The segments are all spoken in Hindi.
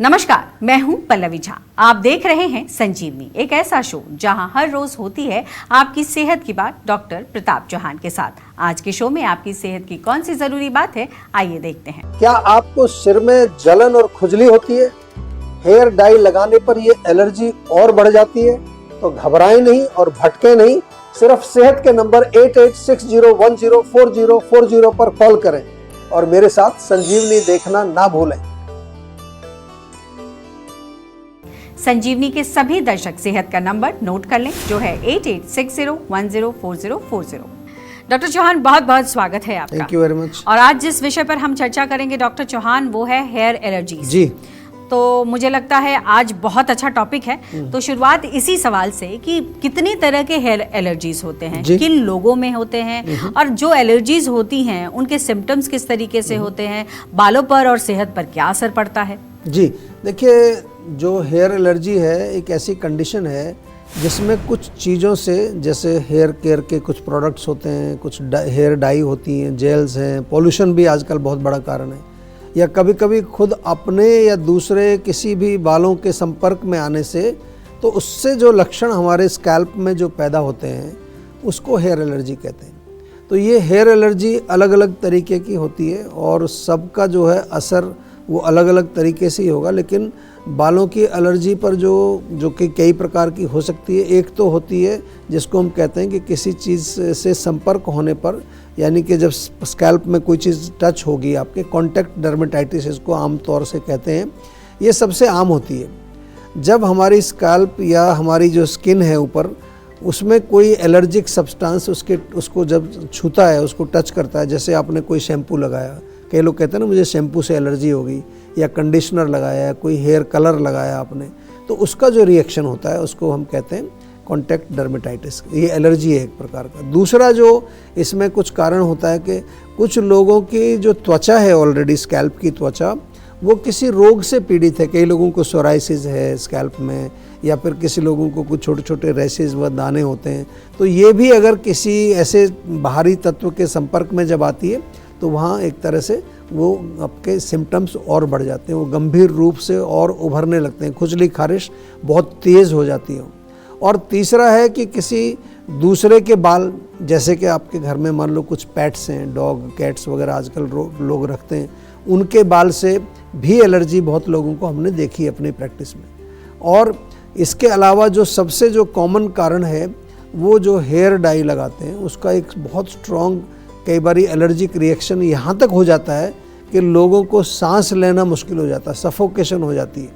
नमस्कार, मैं हूं पल्लवी झा। आप देख रहे हैं संजीवनी, एक ऐसा शो जहां हर रोज होती है आपकी सेहत की बात डॉक्टर प्रताप चौहान के साथ। आज के शो में आपकी सेहत की कौन सी जरूरी बात है, आइए देखते हैं। क्या आपको सिर में जलन और खुजली होती है? हेयर डाई लगाने पर ये एलर्जी और बढ़ जाती है? तो घबराएं नहीं और भटके नहीं, सिर्फ सेहत के नंबर 8860104040 पर कॉल करें और मेरे साथ संजीवनी देखना ना भूलें। संजीवनी के सभी दर्शक सेहत का नंबर नोट कर लें, जो है 8860104040। डॉक्टर चौहान, बहुत बहुत स्वागत है आपका। Thank you very much. और आज जिस विषय पर हम चर्चा करेंगे डॉक्टर चौहान, वो है हेयर एलर्जी जी। तो मुझे लगता है आज बहुत अच्छा टॉपिक है। तो शुरुआत इसी सवाल से कि कितनी तरह के हेयर एलर्जीज होते हैं, किन लोगों में होते हैं, और जो एलर्जीज होती हैं उनके सिम्टम्स किस तरीके से होते हैं, बालों पर और सेहत पर क्या असर पड़ता है? जी देखिए, जो हेयर एलर्जी है एक ऐसी कंडीशन है जिसमें कुछ चीज़ों से, जैसे हेयर केयर के कुछ प्रोडक्ट्स होते हैं, कुछ हेयर डाई होती हैं, जेल्स हैं, पोल्यूशन भी आजकल बहुत बड़ा कारण है, या कभी कभी खुद अपने या दूसरे किसी भी बालों के संपर्क में आने से, तो उससे जो लक्षण हमारे स्कैल्प में जो पैदा होते हैं उसको हेयर एलर्जी कहते हैं। तो ये हेयर एलर्जी अलग अलग तरीके की होती है और सबका जो है असर वो अलग अलग तरीके से ही होगा। लेकिन बालों की एलर्जी पर जो कि कई प्रकार की हो सकती है। एक तो होती है जिसको हम कहते हैं कि किसी चीज़ से संपर्क होने पर, यानी कि जब स्कैल्प में कोई चीज़ टच होगी आपके, कॉन्टैक्ट डर्मेटाइटिस इसको आम तौर से कहते हैं। ये सबसे आम होती है जब हमारी स्कैल्प या हमारी जो स्किन है ऊपर, उसमें कोई एलर्जिक सब्सटेंस उसको जब छूता है, उसको टच करता है। जैसे आपने कोई शैम्पू लगाया, कई लोग कहते हैं ना मुझे शैम्पू से एलर्जी हो गई, या कंडीशनर लगाया, कोई हेयर कलर लगाया आपने, तो उसका जो रिएक्शन होता है उसको हम कहते हैं कॉन्टैक्ट डर्मेटाइटिस। ये एलर्जी है एक प्रकार का। दूसरा जो इसमें कुछ कारण होता है कि कुछ लोगों की जो त्वचा है, ऑलरेडी स्कैल्प की त्वचा, वो किसी रोग से पीड़ित है। कई लोगों को सोराइसिस है स्कैल्प में, या फिर किसी लोगों को कुछ छोटे छोटे रैशेज व दाने होते हैं। तो ये भी अगर किसी ऐसे बाहरी तत्व के संपर्क में जब आती है तो वहाँ एक तरह से वो आपके सिम्टम्स और बढ़ जाते हैं, वो गंभीर रूप से और उभरने लगते हैं, खुजली खारिश बहुत तेज़ हो जाती है। और तीसरा है कि किसी दूसरे के बाल, जैसे कि आपके घर में मान लो कुछ पेट्स हैं, डॉग कैट्स वगैरह आजकल लोग रखते हैं, उनके बाल से भी एलर्जी बहुत लोगों को हमने देखी है अपनी प्रैक्टिस में। और इसके अलावा जो सबसे जो कॉमन कारण है वो जो हेयर डाई लगाते हैं उसका एक बहुत स्ट्रॉन्ग, कई बार एलर्जिक रिएक्शन यहाँ तक हो जाता है कि लोगों को सांस लेना मुश्किल हो जाता है, सफोकेशन हो जाती है,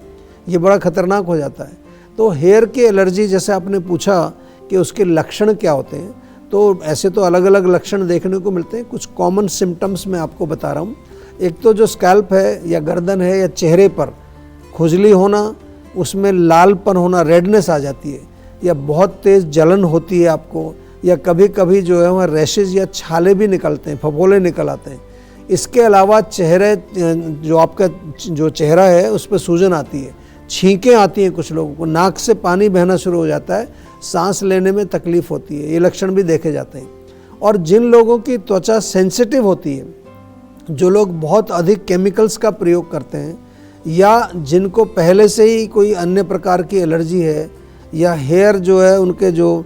ये बड़ा खतरनाक हो जाता है। तो हेयर की एलर्जी, जैसे आपने पूछा कि उसके लक्षण क्या होते हैं, तो ऐसे तो अलग अलग लक्षण देखने को मिलते हैं। कुछ कॉमन सिम्टम्स मैं आपको बता रहा हूँ। एक तो जो स्कैल्प है या गर्दन है या चेहरे पर खुजली होना, उसमें लालपन होना, रेडनेस आ जाती है, या बहुत तेज़ जलन होती है आपको, या कभी कभी जो है वहाँ रैशेज या छाले भी निकलते हैं, फफोले निकल आते हैं। इसके अलावा चेहरे, जो आपका जो चेहरा है उस पर सूजन आती है, छींकें आती हैं, कुछ लोगों को नाक से पानी बहना शुरू हो जाता है, सांस लेने में तकलीफ होती है, ये लक्षण भी देखे जाते हैं। और जिन लोगों की त्वचा सेंसिटिव होती है, जो लोग बहुत अधिक केमिकल्स का प्रयोग करते हैं, या जिनको पहले से ही कोई अन्य प्रकार की एलर्जी है, या हेयर जो है उनके जो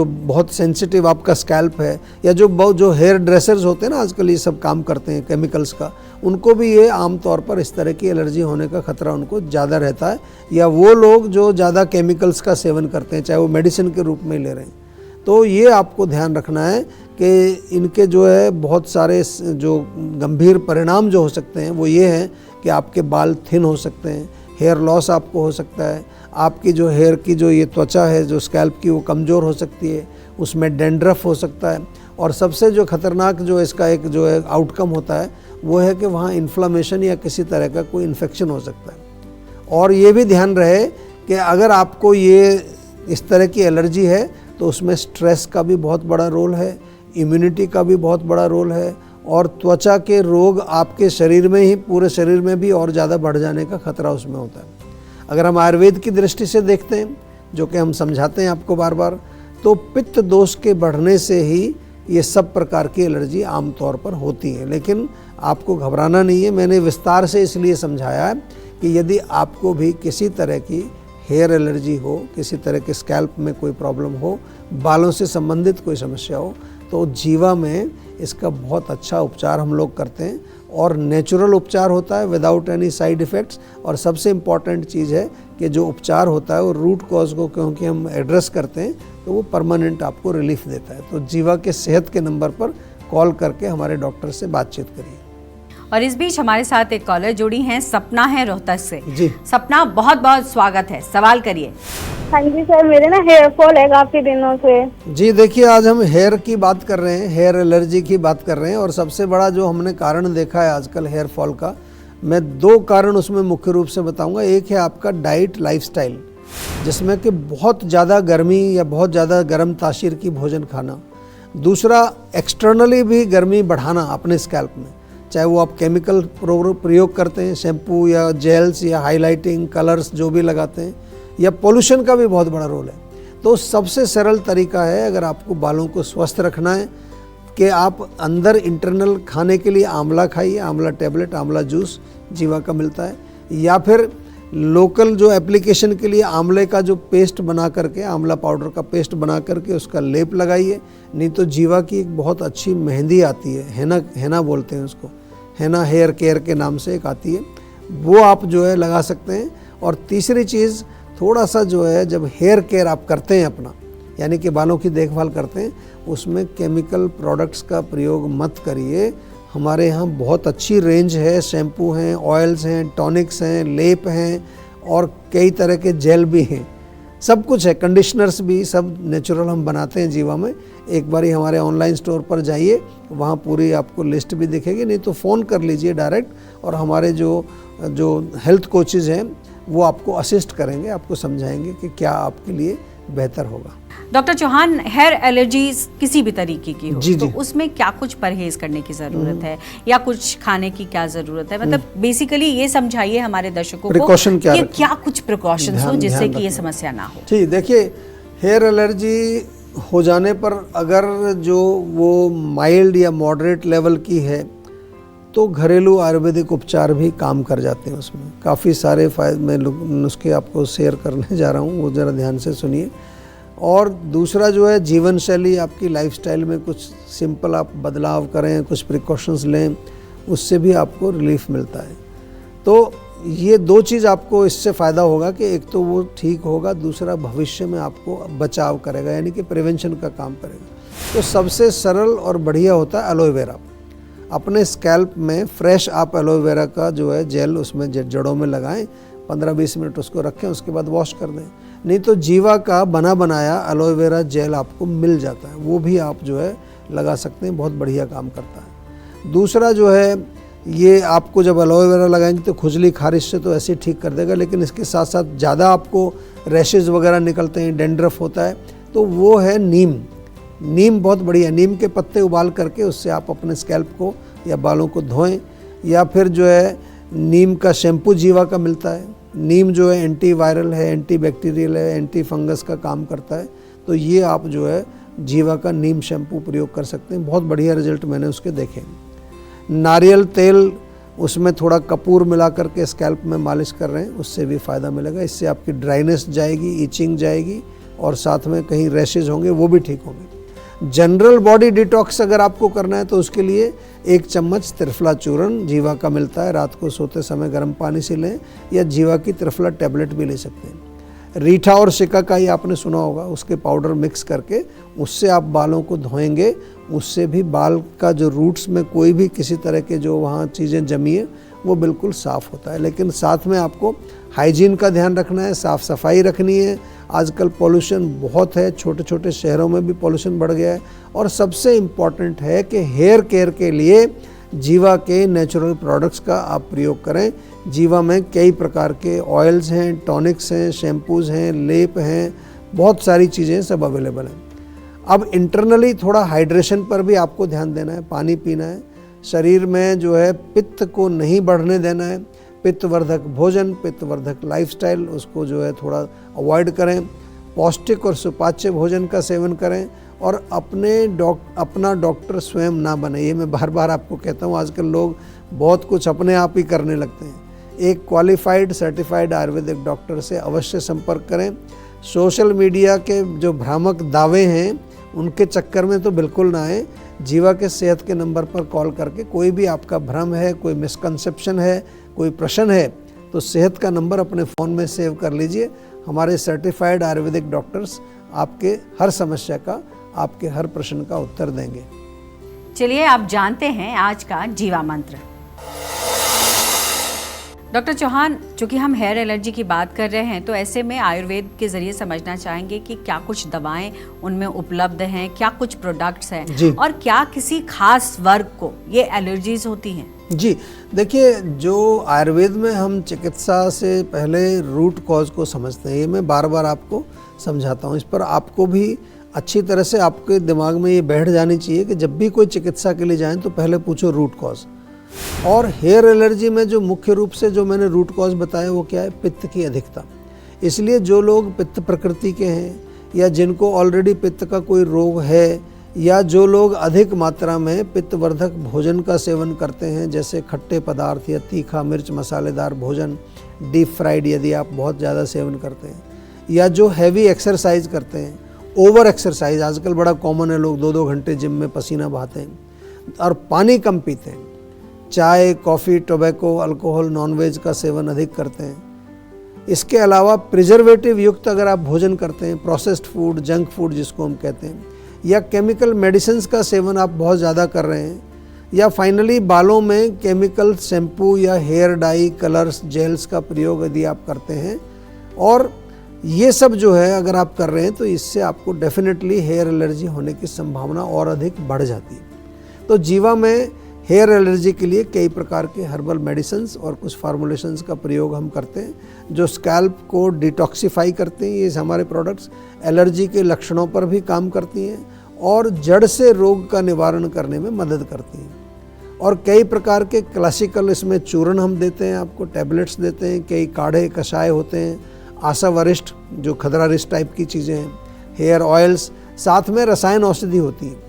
बहुत सेंसिटिव आपका स्कैल्प है, या जो हेयर ड्रेसर्स होते हैं ना आजकल ये सब काम करते हैं केमिकल्स का, उनको भी ये आमतौर पर इस तरह की एलर्जी होने का खतरा उनको ज़्यादा रहता है। या वो लोग जो ज़्यादा केमिकल्स का सेवन करते हैं, चाहे वो मेडिसिन के रूप में ले रहे हैं। तो ये आपको ध्यान रखना है कि इनके जो है बहुत सारे जो गंभीर परिणाम जो हो सकते हैं वो ये हैं कि आपके बाल थिन हो सकते हैं, हेयर लॉस आपको हो सकता है, आपकी जो हेयर की जो ये त्वचा है जो स्कैल्प की वो कमज़ोर हो सकती है, उसमें डैंड्रफ हो सकता है। और सबसे जो खतरनाक जो इसका एक जो है आउटकम होता है वो है कि वहाँ इन्फ्लामेशन या किसी तरह का कोई इन्फेक्शन हो सकता है। और ये भी ध्यान रहे कि अगर आपको ये इस तरह की एलर्जी है तो उसमें स्ट्रेस का भी बहुत बड़ा रोल है, इम्यूनिटी का भी बहुत बड़ा रोल है, और त्वचा के रोग आपके शरीर में ही, पूरे शरीर में भी और ज़्यादा बढ़ जाने का खतरा उसमें होता है। अगर हम आयुर्वेद की दृष्टि से देखते हैं, जो कि हम समझाते हैं आपको बार बार, तो पित्त दोष के बढ़ने से ही ये सब प्रकार की एलर्जी आमतौर पर होती है। लेकिन आपको घबराना नहीं है, मैंने विस्तार से इसलिए समझाया है कि यदि आपको भी किसी तरह की हेयर एलर्जी हो, किसी तरह के स्कैल्प में कोई प्रॉब्लम हो, बालों से संबंधित कोई समस्या हो, तो जीवा में इसका बहुत अच्छा उपचार हम लोग करते हैं और नेचुरल उपचार होता है विदाउट एनी साइड इफ़ेक्ट्स। और सबसे इम्पॉर्टेंट चीज़ है कि जो उपचार होता है वो रूट कॉज को क्योंकि हम एड्रेस करते हैं तो वो परमानेंट आपको रिलीफ देता है। तो जीवा के सेहत के नंबर पर कॉल करके हमारे डॉक्टर से बातचीत करिए। और इस बीच हमारे साथ एक कॉलर जुड़ी हैं, सपना है रोहतक से। जी सपना, बहुत बहुत स्वागत है, सवाल करिए। हाँ जी सर, मेरे ना हेयर फॉल है काफी दिनों से। जी देखिए, आज हम हेयर की बात कर रहे हैं, हेयर एलर्जी की बात कर रहे हैं। और सबसे बड़ा जो हमने कारण देखा है आजकल हेयर फॉल का, मैं 2 कारण उसमें मुख्य रूप से बताऊंगा। एक है आपका डाइट लाइफस्टाइल, जिसमें कि बहुत ज़्यादा गर्मी या बहुत ज़्यादा गर्म तासीर की भोजन खाना। दूसरा, एक्सटर्नली भी गर्मी बढ़ाना अपने स्कैल्प में, चाहे वो आप केमिकल प्रयोग करते हैं, शैम्पू या जेल्स या हाइलाइटिंग कलर्स जो भी लगाते हैं, या पोल्यूशन का भी बहुत बड़ा रोल है। तो सबसे सरल तरीका है, अगर आपको बालों को स्वस्थ रखना है, कि आप अंदर इंटरनल खाने के लिए आंवला खाइए, आंवला टैबलेट, आंवला जूस जीवा का मिलता है, या फिर लोकल जो एप्लीकेशन के लिए आंवले का जो पेस्ट बना करके, आंवला पाउडर का पेस्ट बना करके उसका लेप लगाइए। नहीं तो जीवा की एक बहुत अच्छी मेहंदी आती है, हेना बोलते हैं उसको, हेना हेयर केयर के नाम से एक आती है, वो आप जो है लगा सकते हैं। और तीसरी चीज़, थोड़ा सा जो है जब हेयर केयर आप करते हैं अपना, यानी कि बालों की देखभाल करते हैं, उसमें केमिकल प्रोडक्ट्स का प्रयोग मत करिए। हमारे यहाँ बहुत अच्छी रेंज है, शैम्पू हैं, ऑयल्स हैं, टॉनिक्स हैं, लेप हैं और कई तरह के जेल भी हैं, सब कुछ है, कंडीशनर्स भी, सब नेचुरल हम बनाते हैं जीवा में। एक बारी हमारे ऑनलाइन स्टोर पर जाइए, वहाँ पूरी आपको लिस्ट भी दिखेगी, नहीं तो फ़ोन कर लीजिए डायरेक्ट, और हमारे जो हेल्थ कोचेज़ हैं वो आपको असिस्ट करेंगे, आपको समझाएंगे कि क्या आपके लिए बेहतर होगा। डॉक्टर चौहान, हेयर एलर्जीज किसी भी तरीके की हो जी, तो जी। उसमें क्या कुछ परहेज करने की ज़रूरत है, या कुछ खाने की क्या ज़रूरत है? मतलब बेसिकली ये समझाइए हमारे दर्शकों को Precaution क्या कि रखें? क्या कुछ प्रिकॉशंस हो ध्यान जिससे कि ये रखना। समस्या ना हो। ठीक, देखिए, हेयर एलर्जी हो जाने पर अगर जो वो माइल्ड या मॉडरेट लेवल की है तो घरेलू आयुर्वेदिक उपचार भी काम कर जाते हैं। उसमें काफ़ी सारे मैं नुस्खे आपको शेयर करने जा रहा हूँ, वो ज़रा ध्यान से सुनिए। और दूसरा जो है, जीवन शैली, आपकी लाइफस्टाइल में कुछ सिंपल आप बदलाव करें, कुछ प्रिकॉशंस लें, उससे भी आपको रिलीफ मिलता है। तो ये 2 चीज़ आपको इससे फ़ायदा होगा कि एक तो वो ठीक होगा, दूसरा भविष्य में आपको बचाव करेगा, यानी कि प्रिवेंशन का काम करेगा। तो सबसे सरल और बढ़िया होता है एलोवेरा। अपने स्कैल्प में फ्रेश आप एलोवेरा का जो है जेल उसमें जड़ों में लगाएं, 15-20 मिनट उसको रखें, उसके बाद वॉश कर दें। नहीं तो जीवा का बना बनाया एलोवेरा जेल आपको मिल जाता है, वो भी आप जो है लगा सकते हैं, बहुत बढ़िया काम करता है। दूसरा जो है, ये आपको जब एलोवेरा लगाएंगे तो खुजली खारिश से तो ऐसे ठीक कर देगा, लेकिन इसके साथ साथ ज़्यादा आपको रैशेज़ वगैरह निकलते हैं, डेंड्रफ होता है, तो वो है नीम। नीम बहुत बढ़िया, नीम के पत्ते उबाल करके उससे आप अपने स्कैल्प को या बालों को धोएं, या फिर जो है नीम का शैम्पू जीवा का मिलता है। नीम जो है एंटी वायरल है, एंटी बैक्टीरियल है, एंटी फंगस का काम करता है, तो ये आप जो है जीवा का नीम शैम्पू प्रयोग कर सकते हैं, बहुत बढ़िया रिजल्ट मैंने उसके देखे। नारियल तेल, उसमें थोड़ा कपूर मिला करके स्कैल्प में मालिश कर रहे हैं, उससे भी फ़ायदा मिलेगा। इससे आपकी ड्राइनेस जाएगी, ईचिंग जाएगी, और साथ में कहीं रैशेज होंगे वो भी ठीक होंगे। जनरल बॉडी डिटॉक्स अगर आपको करना है तो उसके लिए 1 चम्मच त्रिफला चूर्ण जीवा का मिलता है, रात को सोते समय गर्म पानी से लें, या जीवा की त्रिफला टैबलेट भी ले सकते हैं। रीठा और शिकाकाई आपने सुना होगा, उसके पाउडर मिक्स करके उससे आप बालों को धोएंगे, उससे भी बाल का जो रूट्स में कोई भी किसी तरह के जो वहाँ चीज़ें जमी है वो बिल्कुल साफ़ होता है। लेकिन साथ में आपको हाइजीन का ध्यान रखना है, साफ़ सफाई रखनी है। आजकल पॉल्यूशन बहुत है, छोटे छोटे शहरों में भी पॉल्यूशन बढ़ गया है। और सबसे इम्पॉर्टेंट है कि हेयर केयर के लिए जीवा के नेचुरल प्रोडक्ट्स का आप प्रयोग करें। जीवा में कई प्रकार के ऑयल्स हैं, टॉनिक्स हैं, शैम्पूज़ हैं, लेप हैं, बहुत सारी चीज़ें सब अवेलेबल हैं। अब इंटरनली थोड़ा हाइड्रेशन पर भी आपको ध्यान देना है, पानी पीना है। शरीर में जो है पित्त को नहीं बढ़ने देना है, पित्तवर्धक भोजन, पित्तवर्धक लाइफस्टाइल, उसको जो है थोड़ा अवॉइड करें। पौष्टिक और सुपाच्य भोजन का सेवन करें, और अपना डॉक्टर स्वयं ना बने। ये मैं बार बार आपको कहता हूँ, आजकल लोग बहुत कुछ अपने आप ही करने लगते हैं। एक क्वालिफाइड सर्टिफाइड आयुर्वेदिक डॉक्टर से अवश्य संपर्क करें। सोशल मीडिया के जो भ्रामक दावे हैं उनके चक्कर में तो बिल्कुल ना आए। जीवा के सेहत के नंबर पर कॉल करके कोई भी आपका भ्रम है, कोई मिसकंसेप्शन है, कोई प्रश्न है, तो सेहत का नंबर अपने फ़ोन में सेव कर लीजिए। हमारे सर्टिफाइड आयुर्वेदिक डॉक्टर्स आपके हर समस्या का, आपके हर प्रश्न का उत्तर देंगे। चलिए आप जानते हैं आज का जीवा मंत्र। डॉक्टर चौहान, चूंकि हम हेयर एलर्जी की बात कर रहे हैं तो ऐसे में आयुर्वेद के जरिए समझना चाहेंगे कि क्या कुछ दवाएं उनमें उपलब्ध हैं, क्या कुछ प्रोडक्ट्स हैं और क्या किसी खास वर्ग को ये एलर्जीज होती हैं? जी देखिए, जो आयुर्वेद में हम चिकित्सा से पहले रूट कॉज को समझते हैं, ये मैं बार बार आपको समझाता हूँ। इस पर आपको भी अच्छी तरह से आपके दिमाग में ये बैठ जानी चाहिए कि जब भी कोई चिकित्सा के लिए जाएं तो पहले पूछो रूट कॉज। और हेयर एलर्जी में जो मुख्य रूप से जो मैंने रूट कॉज बताया वो क्या है? पित्त की अधिकता। इसलिए जो लोग पित्त प्रकृति के हैं या जिनको ऑलरेडी पित्त का कोई रोग है या जो लोग अधिक मात्रा में पित्तवर्धक भोजन का सेवन करते हैं, जैसे खट्टे पदार्थ या तीखा मिर्च मसालेदार भोजन, डीप फ्राइड यदि आप बहुत ज़्यादा सेवन करते हैं, या जो हैवी एक्सरसाइज करते हैं, ओवर एक्सरसाइज आजकल बड़ा कॉमन है, लोग 2-2 घंटे जिम में पसीना बहाते हैं, और पानी कम पीते हैं, चाय कॉफ़ी टोबैको अल्कोहल नॉनवेज का सेवन अधिक करते हैं। इसके अलावा प्रिजर्वेटिव युक्त अगर आप भोजन करते हैं, प्रोसेस्ड फूड, जंक फूड जिसको हम कहते हैं, या केमिकल मेडिसिन्स का सेवन आप बहुत ज़्यादा कर रहे हैं, या फाइनली बालों में केमिकल शैम्पू या हेयर डाई कलर्स जेल्स का प्रयोग यदि आप करते हैं, और ये सब जो है अगर आप कर रहे हैं तो इससे आपको डेफिनेटली हेयर एलर्जी होने की संभावना और अधिक बढ़ जाती है। तो जीवा में हेयर एलर्जी के लिए कई प्रकार के हर्बल मेडिसिन्स और कुछ फार्मुलेशंस का प्रयोग हम करते हैं जो स्कैल्प को डिटॉक्सिफाई करते हैं। ये हमारे प्रोडक्ट्स एलर्जी के लक्षणों पर भी काम करती हैं और जड़ से रोग का निवारण करने में मदद करती हैं। और कई प्रकार के क्लासिकल इसमें चूर्ण हम देते हैं, आपको टैबलेट्स देते हैं, कई काढ़े कषाय होते हैं, आशा वरिष्ठ जो खदरा रिस्ट टाइप की चीज़ें हैं, हेयर ऑयल्स, साथ में रसायन औषधि होती है।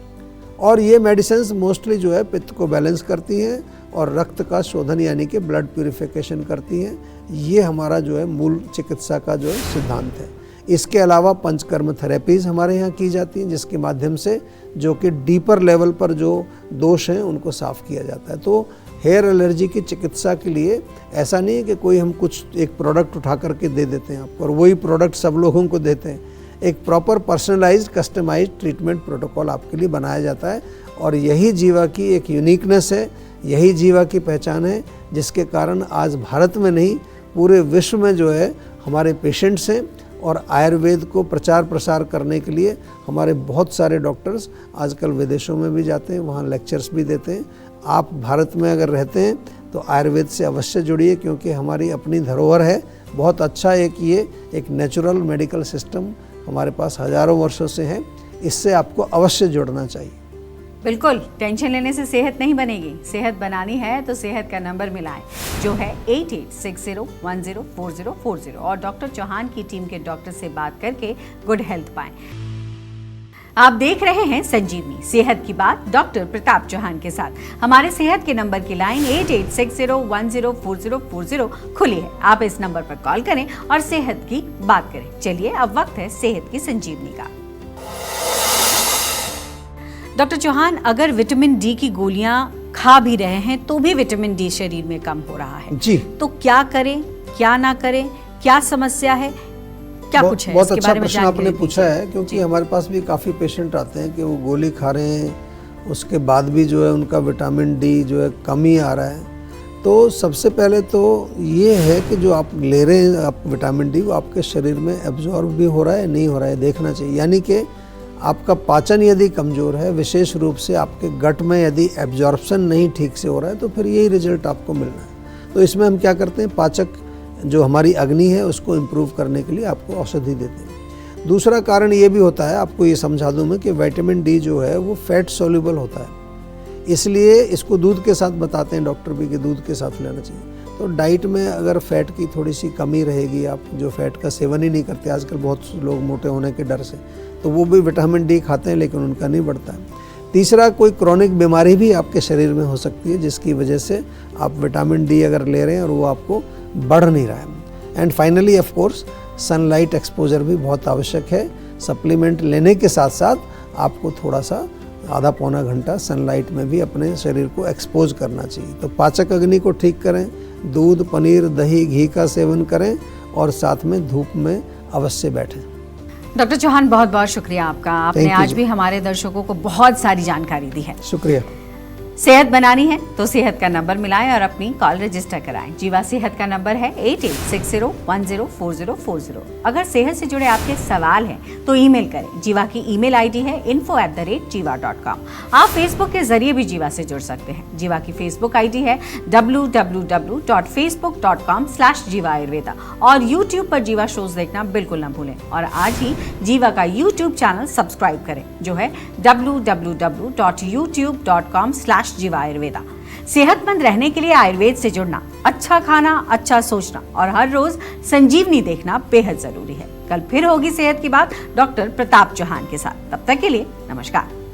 और ये मेडिसिन्स मोस्टली जो है पित्त को बैलेंस करती हैं और रक्त का शोधन यानी कि ब्लड प्यूरिफिकेशन करती हैं। ये हमारा जो है मूल चिकित्सा का जो है सिद्धांत है। इसके अलावा पंचकर्म थेरेपीज़ हमारे यहाँ की जाती हैं जिसके माध्यम से जो कि डीपर लेवल पर जो दोष हैं उनको साफ़ किया जाता है। तो हेयर एलर्जी की चिकित्सा के लिए ऐसा नहीं है कि कोई हम कुछ एक प्रोडक्ट उठा करके दे देते हैं आपको और वही प्रोडक्ट सब लोगों को देते हैं। एक proper personalised customised treatment protocol आपके लिए बनाया जाता है और यही जीवा की एक यूनिकनेस है, यही जीवा की पहचान है, जिसके कारण आज भारत में नहीं पूरे विश्व में जो है हमारे पेशेंट्स हैं। और आयुर्वेद को प्रचार प्रसार करने के लिए हमारे बहुत सारे डॉक्टर्स आजकल विदेशों में भी जाते हैं, वहाँ लेक्चर्स भी देते हैं। आप भारत में अगर रहते हैं तो आयुर्वेद से अवश्य जुड़िए क्योंकि हमारी अपनी धरोहर है। बहुत अच्छा एक नेचुरल मेडिकल सिस्टम हमारे पास हजारों वर्षों से है, इससे आपको अवश्य जुड़ना चाहिए। बिल्कुल, टेंशन लेने से सेहत नहीं बनेगी। सेहत बनानी है तो सेहत का नंबर मिलाएं जो है 8860104040 और डॉक्टर चौहान की टीम के डॉक्टर से बात करके गुड हेल्थ पाएं। आप देख रहे हैं संजीवनी सेहत की बात डॉक्टर प्रताप चौहान के साथ। हमारे सेहत के नंबर की लाइन 8860104040 खुली है। आप इस नंबर पर कॉल करें और सेहत की बात करें। चलिए अब वक्त है सेहत की संजीवनी का। डॉक्टर चौहान, अगर विटामिन डी की गोलियां खा भी रहे हैं तो भी विटामिन डी शरीर में कम हो रहा है जी, तो क्या करें, क्या ना करें, क्या समस्या है, क्या कुछ है? बहुत अच्छा प्रश्न आपने पूछा है क्योंकि हमारे पास भी काफ़ी पेशेंट आते हैं कि वो गोली खा रहे हैं, उसके बाद भी जो है उनका विटामिन डी जो है कम ही आ रहा है। तो सबसे पहले तो ये है कि जो आप ले रहे हैं आप विटामिन डी, वो आपके शरीर में एब्जॉर्ब भी हो रहा है नहीं हो रहा है देखना चाहिए। यानी कि आपका पाचन यदि कमज़ोर है, विशेष रूप से आपके गट में यदि एब्जॉर्प्शन नहीं ठीक से हो रहा है तो फिर यही रिजल्ट आपको मिलना है। तो इसमें हम क्या करते हैं, पाचक जो हमारी अग्नि है उसको इम्प्रूव करने के लिए आपको औषधि देते हैं। दूसरा कारण ये भी होता है, आपको ये समझा दूँ मैं, कि विटामिन डी जो है वो फैट सोल्यूबल होता है, इसलिए इसको दूध के साथ बताते हैं डॉक्टर भी कि दूध के साथ लेना चाहिए। तो डाइट में अगर फैट की थोड़ी सी कमी रहेगी, आप जो फैट का सेवन ही नहीं करते, आजकल बहुत लोग मोटे होने के डर से, तो वो भी विटामिन डी खाते हैं लेकिन उनका नहीं बढ़ता है। तीसरा, कोई क्रॉनिक बीमारी भी आपके शरीर में हो सकती है जिसकी वजह से आप विटामिन डी अगर ले रहे हैं और वो आपको बढ़ नहीं रहा है। And finally of course sunlight exposure भी बहुत आवश्यक है। सप्लीमेंट लेने के साथ साथ आपको थोड़ा सा आधा पौना घंटा सनलाइट में भी अपने शरीर को एक्सपोज करना चाहिए। तो पाचक अग्नि को ठीक करें, दूध, पनीर, दही, घी का सेवन करें और साथ में धूप में अवश्य बैठें। डॉक्टर चौहान, बहुत बहुत शुक्रिया आपका। आपने आज भी हमारे दर्शकों को बहुत सारी जानकारी दी है। शुक्रिया। सेहत बनानी है तो सेहत का नंबर मिलाएं और अपनी कॉल रजिस्टर कराएं। जीवा सेहत का नंबर है 8860104040। अगर सेहत से जुड़े आपके सवाल हैं तो ईमेल करें। जीवा की ईमेल आईडी है info@jiva.com। आप फेसबुक के जरिए भी जीवा से जुड़ सकते हैं। जीवा की फेसबुक आईडी है www.facebook.com/jiva ayurveda और यूट्यूब पर जीवा शोज देखना बिल्कुल न भूलें। और आज ही जीवा का यूट्यूब चैनल सब्सक्राइब करें जो है www.youtube.com/jiva ayurveda। सेहतमंद रहने के लिए आयुर्वेद से जुड़ना, अच्छा खाना, अच्छा सोचना और हर रोज संजीवनी देखना बेहद जरूरी है। कल फिर होगी सेहत की बात डॉक्टर प्रताप चौहान के साथ। तब तक के लिए नमस्कार।